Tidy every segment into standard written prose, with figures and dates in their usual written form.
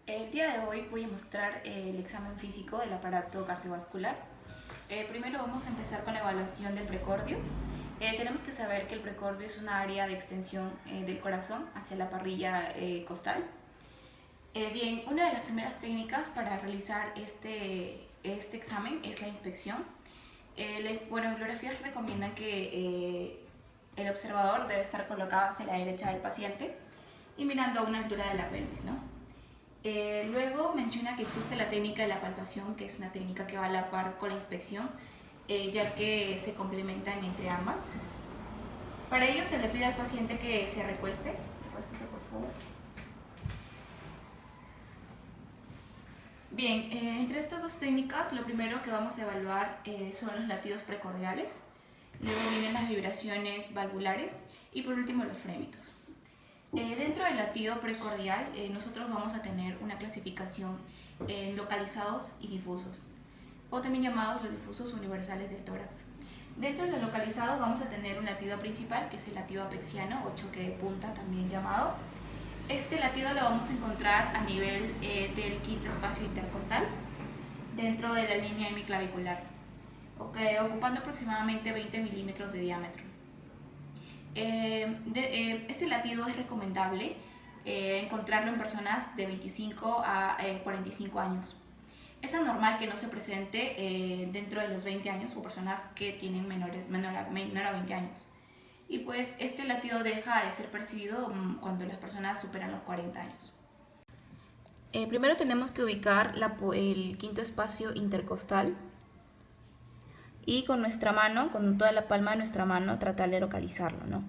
El día de hoy voy a mostrar el examen físico del aparato cardiovascular. Primero vamos a empezar con la evaluación del precordio. Tenemos que saber que el precordio es una área de extensión del corazón hacia la parrilla costal. Bien, una de las primeras técnicas para realizar este examen es la inspección. Las bibliografías recomiendan que el observador debe estar colocado hacia la derecha del paciente y mirando a una altura de la pelvis, ¿no? Luego menciona que existe la técnica de la palpación, que es una técnica que va a la par con la inspección, ya que se complementan entre ambas. Para ello se le pide al paciente que se recueste. Recuéstese, por favor. Bien, entre estas dos técnicas, lo primero que vamos a evaluar son los latidos precordiales, luego vienen las vibraciones valvulares y por último los frémitos. Dentro del latido precordial, nosotros vamos a tener una clasificación en localizados y difusos, o también llamados los difusos universales del tórax. Dentro de los localizados vamos a tener un latido principal, que es el latido apexiano o choque de punta, también llamado. Este latido lo vamos a encontrar a nivel del quinto espacio intercostal, dentro de la línea hemiclavicular, ocupando aproximadamente 20 milímetros de diámetro. Este latido es recomendable encontrarlo en personas de 25 a 45 años. Es anormal que no se presente dentro de los 20 años o personas que tienen menor a 20 años. Y pues este latido deja de ser percibido cuando las personas superan los 40 años. Primero tenemos que ubicar el quinto espacio intercostal y con nuestra mano, con toda la palma de nuestra mano, tratar de localizarlo, ¿no?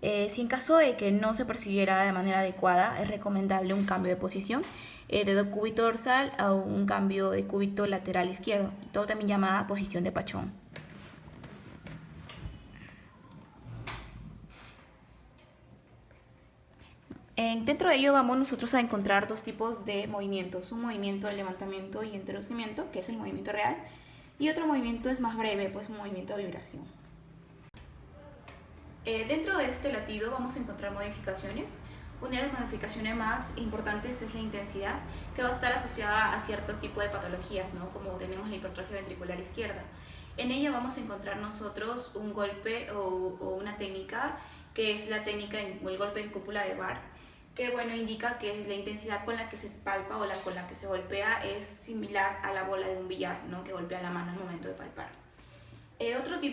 Si en caso de que no se percibiera de manera adecuada, es recomendable un cambio de posición de cúbito dorsal a un cambio de cúbito lateral izquierdo, todo también llamada posición de Pachón. Dentro de ello vamos nosotros a encontrar dos tipos de movimientos, un movimiento de levantamiento y entorpecimiento, que es el movimiento real, y otro movimiento es más breve, pues un movimiento de vibración. Dentro de este latido vamos a encontrar modificaciones. Una de las modificaciones más importantes es la intensidad, que va a estar asociada a ciertos tipos de patologías, ¿no? Como tenemos la hipertrofia ventricular izquierda. En ella vamos a encontrar nosotros un golpe o una técnica, que es la técnica o el golpe en cúpula de Barr, que indica que la intensidad con la que se palpa o con la que se golpea es similar a la bola de un billar, ¿no? Que golpea la mano al momento de palpar.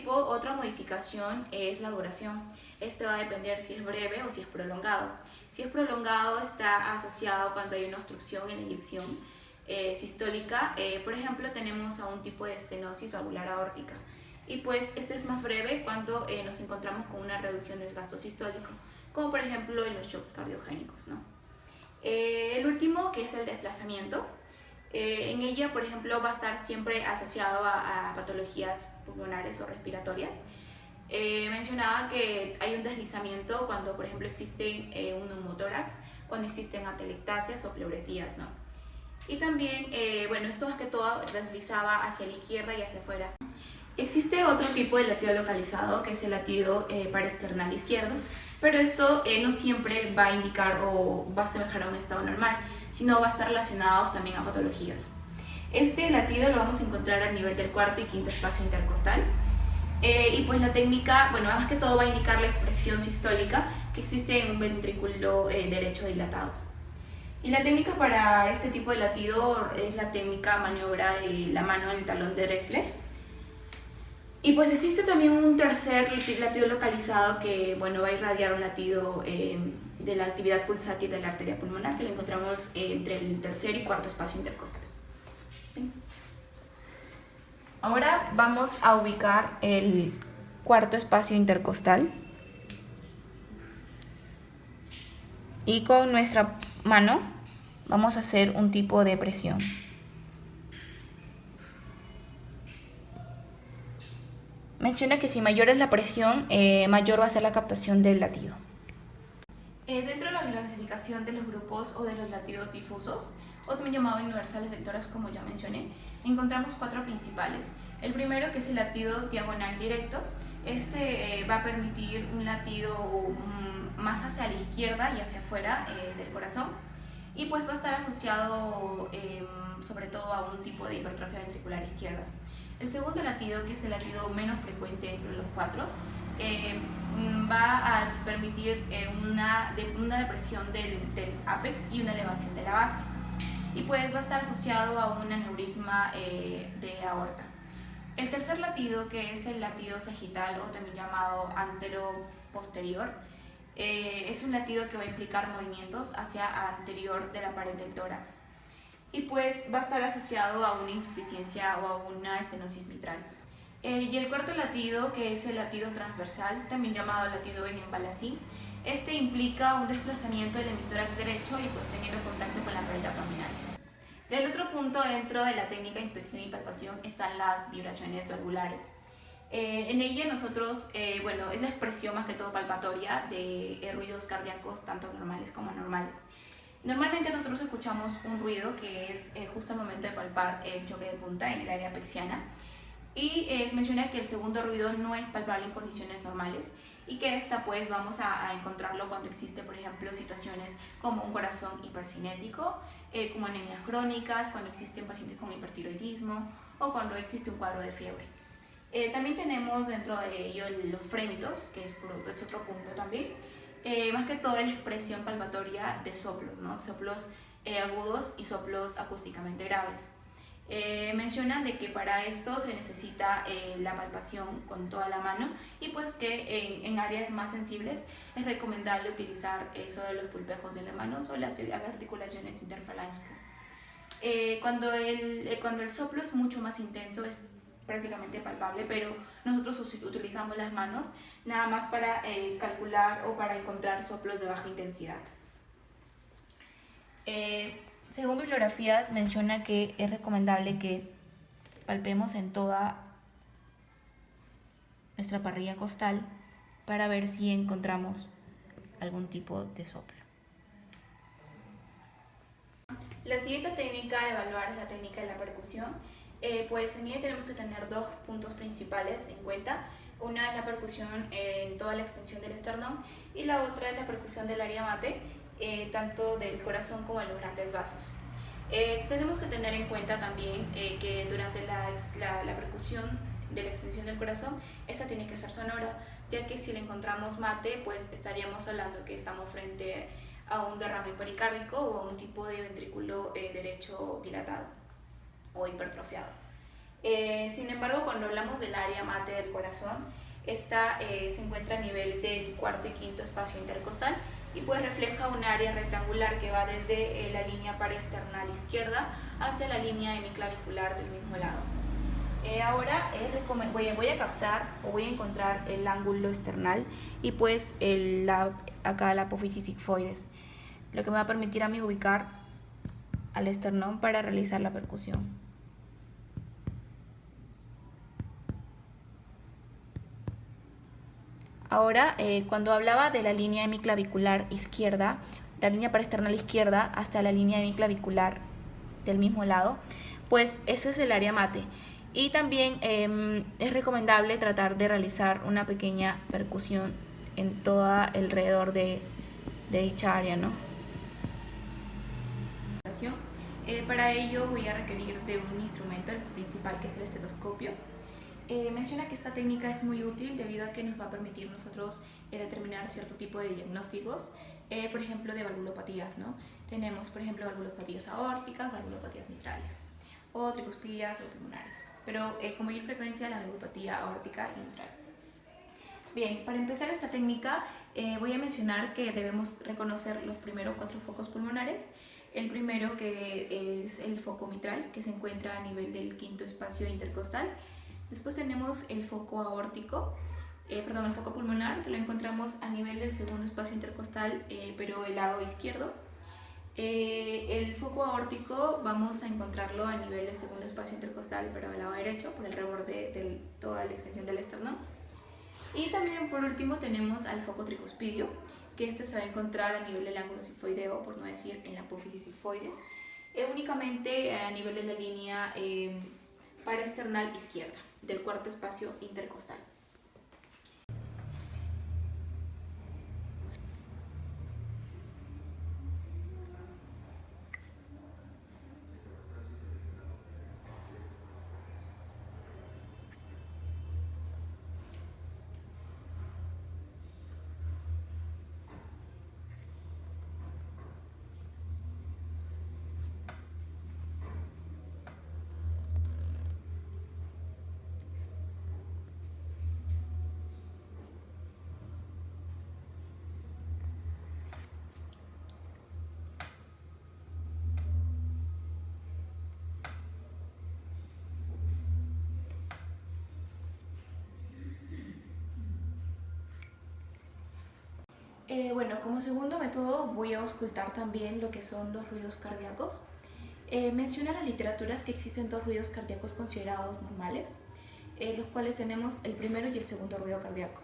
Otra modificación es la duración. Este va a depender si es breve o si es prolongado. Si es prolongado, está asociado cuando hay una obstrucción en la inyección sistólica. Por ejemplo, tenemos a un tipo de estenosis valvular aórtica. Y pues este es más breve cuando nos encontramos con una reducción del gasto sistólico, como por ejemplo en los shocks cardiogénicos, ¿no? El último, que es el desplazamiento. En ella, por ejemplo, va a estar siempre asociado a patologías pulmonares o respiratorias. Mencionaba que hay un deslizamiento cuando, por ejemplo, existe un neumotórax, cuando existen atelectasias o pleuresías, ¿no? Y también, esto más que todo deslizaba hacia la izquierda y hacia afuera. Existe otro tipo de latido localizado, que es el latido paraesternal izquierdo, pero esto no siempre va a indicar o va a asemejar a un estado normal, sino va a estar relacionado también a patologías. Este latido lo vamos a encontrar a nivel del cuarto y quinto espacio intercostal. Y pues la técnica, más que todo va a indicar la expresión sistólica que existe en un ventrículo derecho dilatado. Y la técnica para este tipo de latido es la técnica maniobra de la mano en el talón de Drexler. Y pues existe también un tercer latido localizado que va a irradiar un latido de la actividad pulsátil de la arteria pulmonar, que lo encontramos entre el tercer y cuarto espacio intercostal. Bien. Ahora vamos a ubicar el cuarto espacio intercostal y con nuestra mano vamos a hacer un tipo de presión. Menciona que si mayor es la presión, mayor va a ser la captación del latido. Dentro de la clasificación de los grupos o de los latidos difusos, o también llamados universales del tórax, como ya mencioné, encontramos 4 principales. El primero, que es el latido diagonal directo. Este va a permitir un latido más hacia la izquierda y hacia afuera del corazón. y pues va a estar asociado sobre todo a un tipo de hipertrofia ventricular izquierda. El segundo latido, que es el latido menos frecuente entre los cuatro, va a permitir una depresión del ápex y una elevación de la base, y pues va a estar asociado a un aneurisma de aorta. El tercer latido, que es el latido sagital o también llamado antero-posterior, es un latido que va a implicar movimientos hacia anterior de la pared del tórax, y pues va a estar asociado a una insuficiencia o a una estenosis mitral. Y el cuarto latido, que es el latido transversal, también llamado latido en Embalacín, este implica un desplazamiento del hemitórax derecho y pues teniendo contacto con la pared abdominal. El otro punto dentro de la técnica de inspección y palpación están las vibraciones valvulares. En ella nosotros, bueno, es la expresión más que todo palpatoria de ruidos cardíacos tanto normales como anormales. Normalmente nosotros escuchamos un ruido que es justo al momento de palpar el choque de punta en el área apexiana, y se menciona que el segundo ruido no es palpable en condiciones normales y que esta pues vamos a encontrarlo cuando existe, por ejemplo, situaciones como un corazón hipercinético, como anemias crónicas, cuando existen pacientes con hipertiroidismo o cuando existe un cuadro de fiebre. También tenemos dentro de ello los frémitos, que es otro punto también. Más que todo es la expresión palpatoria de soplos, ¿no? Soplos agudos y soplos acústicamente graves. Mencionan de que para esto se necesita la palpación con toda la mano, y pues que en áreas más sensibles es recomendable utilizar eso de los pulpejos de las manos o las articulaciones interfalángicas. Cuando el soplo es mucho más intenso es prácticamente palpable, pero nosotros utilizamos las manos nada más para calcular o para encontrar soplos de baja intensidad. Según bibliografías, menciona que es recomendable que palpemos en toda nuestra parrilla costal para ver si encontramos algún tipo de soplo. La siguiente técnica a evaluar es la técnica de la percusión. Pues en ella tenemos que tener dos puntos principales en cuenta. Una es la percusión en toda la extensión del esternón y la otra es la percusión del área mate, tanto del corazón como de los grandes vasos. Tenemos que tener en cuenta también que durante la percusión de la extensión del corazón, esta tiene que ser sonora, ya que si la encontramos mate, pues estaríamos hablando que estamos frente a un derrame pericárdico o a un tipo de ventrículo derecho dilatado o hipertrofiado. Sin embargo, cuando hablamos del área mate del corazón, esta se encuentra a nivel del cuarto y quinto espacio intercostal y pues refleja un área rectangular que va desde la línea paraesternal izquierda hacia la línea hemiclavicular del mismo lado. Ahora voy a captar o voy a encontrar el ángulo esternal y pues acá la apófisis sigmoides, lo que me va a permitir a mí ubicar al esternón para realizar la percusión. Ahora, cuando hablaba de la línea hemiclavicular izquierda, la línea paraesternal izquierda hasta la línea hemiclavicular del mismo lado, pues ese es el área mate. Y también es recomendable tratar de realizar una pequeña percusión en todo alrededor de dicha área, ¿no? Para ello voy a requerir de un instrumento, el principal, que es el estetoscopio. Menciona que esta técnica es muy útil debido a que nos va a permitir nosotros determinar cierto tipo de diagnósticos, por ejemplo de valvulopatías, ¿no? Tenemos, por ejemplo, valvulopatías aórticas, valvulopatías mitrales o tricuspías o pulmonares, pero con mayor frecuencia la valvulopatía aórtica y mitral. Bien, para empezar esta técnica voy a mencionar que debemos reconocer los primeros 4 focos pulmonares. El primero, que es el foco mitral, que se encuentra a nivel del quinto espacio intercostal. Después tenemos el foco aórtico, el foco pulmonar, que lo encontramos a nivel del segundo espacio intercostal, pero del lado izquierdo. El foco aórtico vamos a encontrarlo a nivel del segundo espacio intercostal, pero del lado derecho, por el reborde de toda la extensión del esternón. Y también, por último, tenemos al foco tricuspidio, que este se va a encontrar a nivel del ángulo sifoideo, por no decir en la apófisis sifoides, únicamente a nivel de la línea paraesternal izquierda del cuarto espacio intercostal. Bueno, como segundo método voy a auscultar también lo que son los ruidos cardíacos. Menciona en las literaturas que existen dos ruidos cardíacos considerados normales, los cuales tenemos el primero y el segundo ruido cardíaco.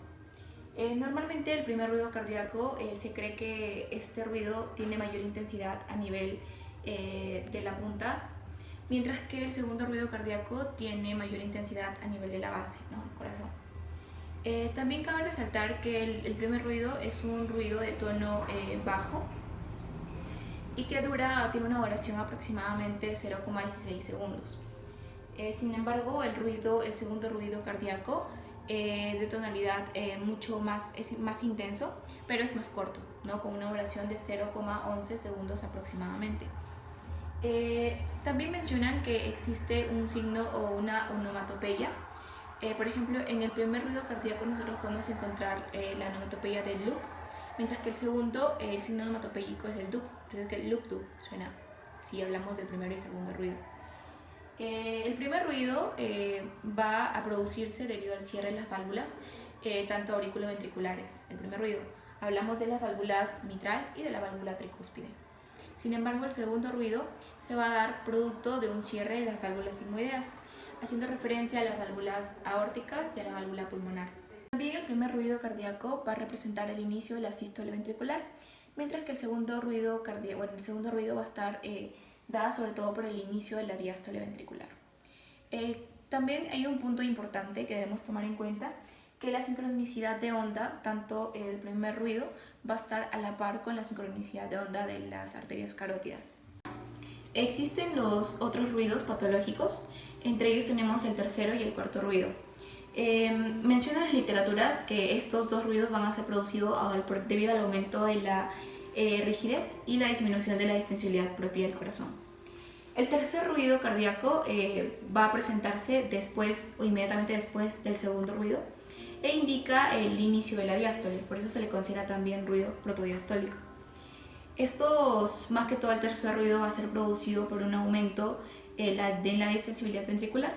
Normalmente el primer ruido cardíaco se cree que este ruido tiene mayor intensidad a nivel de la punta, mientras que el segundo ruido cardíaco tiene mayor intensidad a nivel de la base, ¿no? El corazón. También cabe resaltar que el primer ruido es un ruido de tono bajo y que tiene una duración aproximadamente 0,16 segundos. Sin embargo, el segundo ruido cardíaco es de tonalidad mucho más, es más intenso, pero es más corto, ¿no? Con una duración de 0,11 segundos aproximadamente. También mencionan que existe un signo o una onomatopeya. Por ejemplo, en el primer ruido cardíaco nosotros podemos encontrar la onomatopeya del loop, mientras que el segundo, el signo onomatopéyico es el dup. Entonces que el loop dup suena si hablamos del primero y segundo ruido. El primer ruido va a producirse debido al cierre de las válvulas, tanto auriculoventriculares. El primer ruido, hablamos de las válvulas mitral y de la válvula tricúspide. Sin embargo, el segundo ruido se va a dar producto de un cierre de las válvulas sigmoideas, haciendo referencia a las válvulas aórticas y a la válvula pulmonar. También el primer ruido cardíaco va a representar el inicio de la sístole ventricular, mientras que el segundo ruido va a estar dada sobre todo por el inicio de la diástole ventricular. También hay un punto importante que debemos tomar en cuenta, que la sincronicidad de onda, tanto el primer ruido, va a estar a la par con la sincronicidad de onda de las arterias carótidas. Existen los otros ruidos patológicos, entre ellos tenemos el tercero y el cuarto ruido. Mencionan las literaturas que estos dos ruidos van a ser producidos debido al aumento de la rigidez y la disminución de la distensibilidad propia del corazón. El tercer ruido cardíaco va a presentarse después o inmediatamente después del segundo ruido e indica el inicio de la diástole, por eso se le considera también ruido protodiastólico. Estos, más que todo el tercer ruido, va a ser producido por un aumento de la distensibilidad ventricular,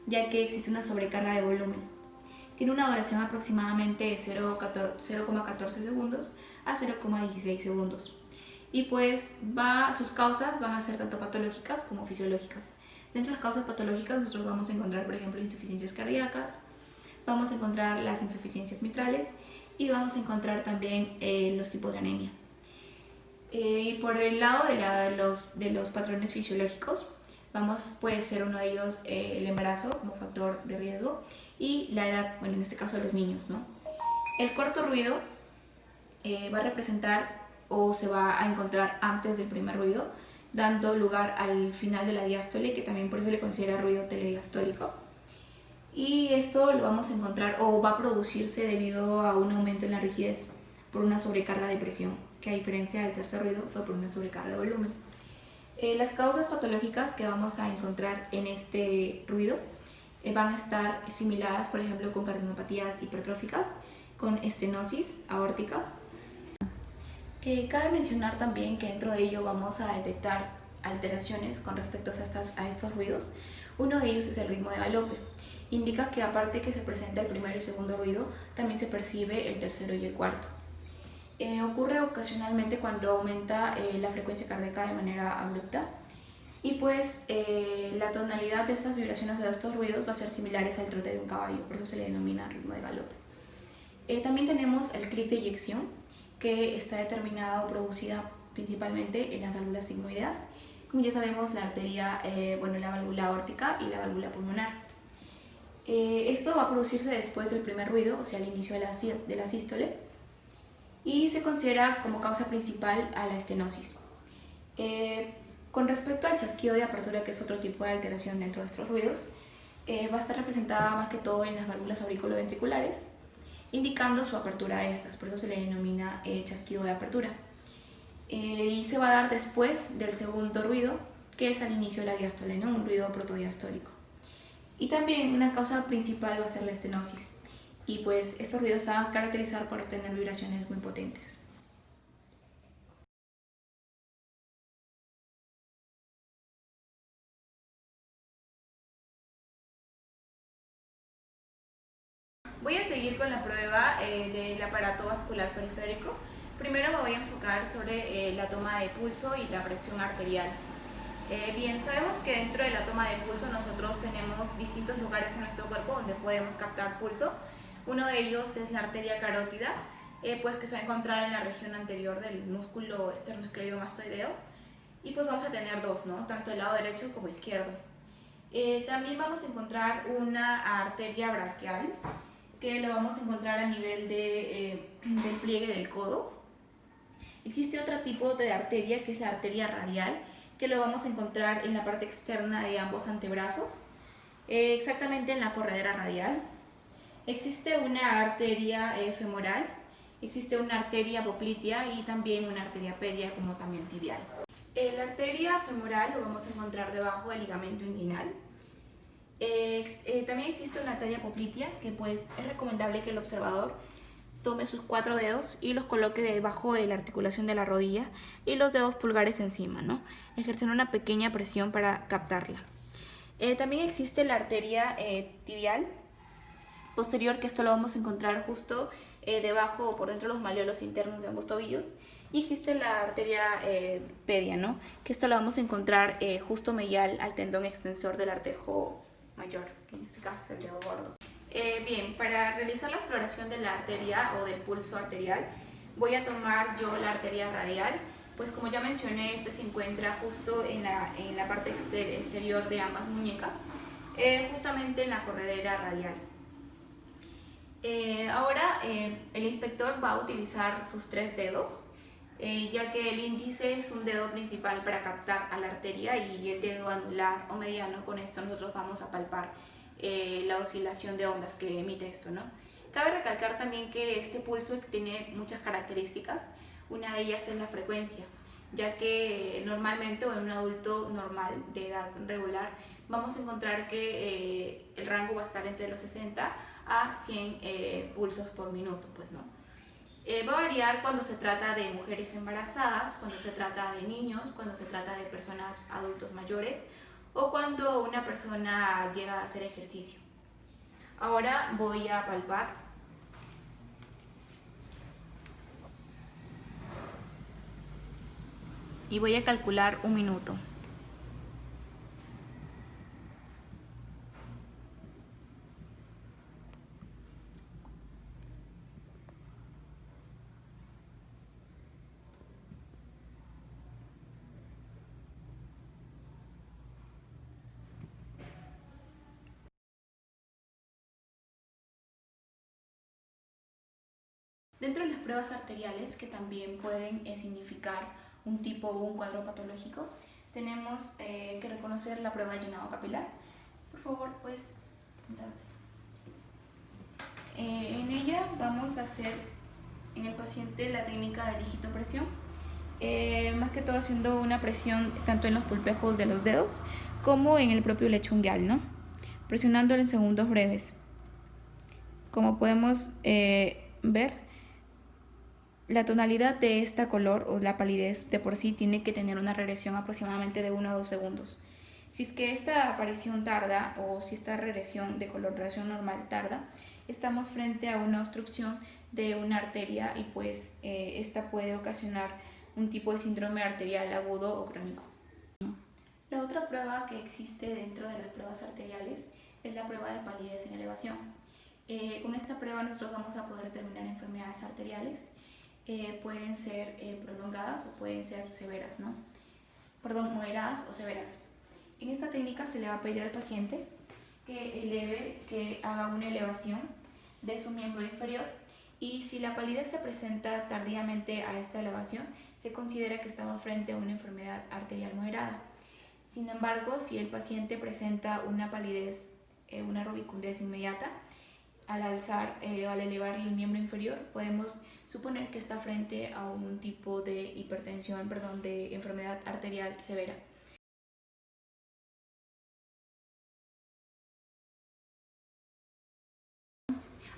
ya que existe una sobrecarga de volumen. Tiene una duración aproximadamente de 0,14 segundos a 0,16 segundos. Y pues sus causas van a ser tanto patológicas como fisiológicas. Dentro de las causas patológicas nosotros vamos a encontrar, por ejemplo, insuficiencias cardíacas, vamos a encontrar las insuficiencias mitrales y vamos a encontrar también los tipos de anemia. Y por el lado de los patrones fisiológicos, puede ser uno de ellos el embarazo como factor de riesgo y la edad, bueno, en este caso de los niños, ¿no? El cuarto ruido va a representar o se va a encontrar antes del primer ruido, dando lugar al final de la diástole, que también por eso le considera ruido telediastólico. Y esto lo vamos a encontrar o va a producirse debido a un aumento en la rigidez por una sobrecarga de presión, que a diferencia del tercer ruido fue por una sobrecarga de volumen. Las causas patológicas que vamos a encontrar en este ruido van a estar similares, por ejemplo, con cardiopatías hipertróficas, con estenosis aórticas. Cabe mencionar también que dentro de ello vamos a detectar alteraciones con respecto a estos ruidos. Uno de ellos es el ritmo de galope. Indica que aparte que se presenta el primero y segundo ruido, también se percibe el tercero y el cuarto. Ocurre ocasionalmente cuando aumenta la frecuencia cardíaca de manera abrupta y pues la tonalidad de estas vibraciones de estos ruidos va a ser similares al trote de un caballo, por eso se le denomina ritmo de galope. También tenemos el clic de eyección, que está determinada o producida principalmente en las válvulas sigmoideas, como ya sabemos la arteria, la válvula aórtica y la válvula pulmonar. Esto va a producirse después del primer ruido, o sea al inicio de la sístole, y se considera como causa principal a la estenosis. Con respecto al chasquido de apertura, que es otro tipo de alteración dentro de estos ruidos, va a estar representada más que todo en las válvulas auriculoventriculares, indicando su apertura de estas, por eso se le denomina chasquido de apertura. Y se va a dar después del segundo ruido, que es al inicio de la diástole, ¿no? Un ruido protodiastólico. Y también una causa principal va a ser la estenosis. Y pues estos ruidos se van a caracterizar por tener vibraciones muy potentes. Voy a seguir con la prueba del aparato vascular periférico, Primero me voy a enfocar sobre la toma de pulso y la presión arterial. Bien, sabemos que dentro de la toma de pulso nosotros tenemos distintos lugares en nuestro cuerpo donde podemos captar pulso. Uno de ellos es la arteria carótida, pues que se va a encontrar en la región anterior del músculo esternocleidomastoideo. Y pues vamos a tener dos, ¿no? Tanto el lado derecho como izquierdo. También vamos a encontrar una arteria braquial, que lo vamos a encontrar a nivel del pliegue del codo. Existe otro tipo de arteria, que es la arteria radial, que lo vamos a encontrar en la parte externa de ambos antebrazos, exactamente en la corredera radial. Existe una arteria femoral, existe una arteria poplitea y también una arteria pedia, como también tibial. La arteria femoral lo vamos a encontrar debajo del ligamento inguinal. También existe una arteria poplitea, que pues es recomendable que el observador tome sus 4 dedos y los coloque debajo de la articulación de la rodilla y los dedos pulgares encima, ¿no? Ejerciendo una pequeña presión para captarla. También existe la arteria tibial posterior, que esto lo vamos a encontrar justo debajo o por dentro de los malleolos internos de ambos tobillos. Y existe la arteria pedia, ¿no? Que esto lo vamos a encontrar justo medial al tendón extensor del artejo mayor, que en este caso es el dedo gordo. Bien, para realizar la exploración de la arteria o del pulso arterial, voy a tomar yo la arteria radial, pues como ya mencioné, este se encuentra justo en la parte exterior de ambas muñecas, justamente en la corredera radial. Ahora el inspector va a utilizar sus 3 dedos, ya que el índice es un dedo principal para captar a la arteria y el dedo anular o mediano, con esto nosotros vamos a palpar la oscilación de ondas que emite esto, ¿no? Cabe recalcar también que este pulso tiene muchas características. Una de ellas es la frecuencia, ya que normalmente o en un adulto normal de edad regular vamos a encontrar que el rango va a estar entre los 60 a 100 pulsos por minuto, pues, ¿no? Va a variar cuando se trata de mujeres embarazadas, cuando se trata de niños, cuando se trata de personas adultos mayores o cuando una persona llega a hacer ejercicio. Ahora voy a palpar. Y voy a calcular 1 minuto. Dentro de las pruebas arteriales, que también pueden significar un tipo o un cuadro patológico, tenemos que reconocer la prueba de llenado capilar. Por favor, puedes sentarte. En ella vamos a hacer en el paciente la técnica de digitopresión, más que todo haciendo una presión tanto en los pulpejos de los dedos como en el propio lecho ungueal, ¿no? Presionándolo en segundos breves. Como podemos ver, la tonalidad de esta color o la palidez de por sí tiene que tener una regresión aproximadamente de 1 a 2 segundos. Si es que esta aparición tarda o si esta regresión de coloración normal tarda, estamos frente a una obstrucción de una arteria y pues esta puede ocasionar un tipo de síndrome arterial agudo o crónico. La otra prueba que existe dentro de las pruebas arteriales es la prueba de palidez en elevación. Con esta prueba nosotros vamos a poder determinar enfermedades arteriales. Pueden ser prolongadas o pueden ser severas, ¿no? Perdón, moderadas o severas. En esta técnica se le va a pedir al paciente que haga una elevación de su miembro inferior y si la palidez se presenta tardíamente a esta elevación, se considera que estamos frente a una enfermedad arterial moderada. Sin embargo, si el paciente presenta una palidez, una rubicundez inmediata, al alzar o al elevar el miembro inferior, podemos suponer que está frente a un tipo de hipertensión, de enfermedad arterial severa.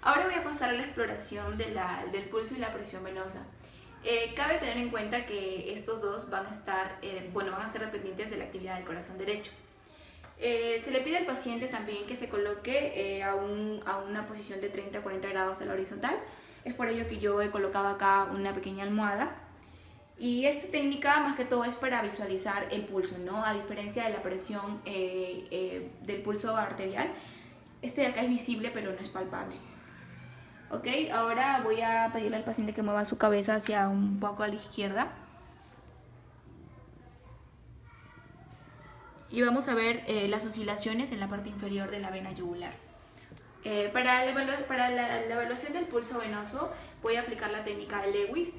Ahora voy a pasar a la exploración del pulso y la presión venosa. Cabe tener en cuenta que estos dos van a ser dependientes de la actividad del corazón derecho. Se le pide al paciente también que se coloque a una posición de 30 a 40 grados a la horizontal Es por ello que yo he colocado acá una pequeña almohada. Y esta técnica más que todo es para visualizar el pulso, ¿no? A diferencia de la presión del pulso arterial, este de acá es visible pero no es palpable. Ok, ahora voy a pedirle al paciente que mueva su cabeza hacia un poco a la izquierda. Y vamos a ver las oscilaciones en la parte inferior de la vena yugular. Para la evaluación del pulso venoso voy a aplicar la técnica de Lewis,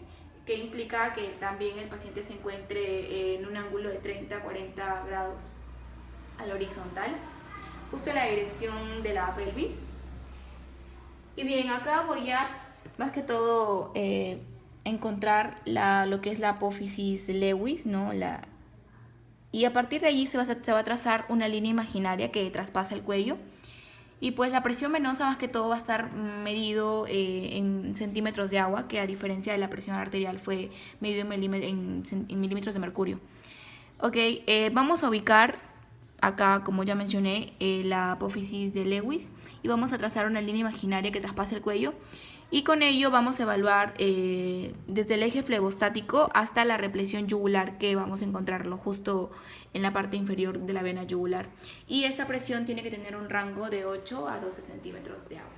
que implica que también el paciente se encuentre en un ángulo de 30 a 40 grados a la horizontal, justo en la dirección de la pelvis. Y bien, acá voy a, más que todo, encontrar lo que es la apófisis de Lewis, ¿no? Y a partir de allí se va a trazar una línea imaginaria que traspasa el cuello. Y pues la presión venosa más que todo va a estar medido en centímetros de agua, que a diferencia de la presión arterial fue medido en milímetros de mercurio. Ok, vamos a ubicar acá, como ya mencioné, la apófisis de Lewis y vamos a trazar una línea imaginaria que traspase el cuello. Y con ello vamos a evaluar desde el eje flebostático hasta la represión yugular, que vamos a encontrarlo justo en la parte inferior de la vena yugular. Y esa presión tiene que tener un rango de 8 a 12 centímetros de agua.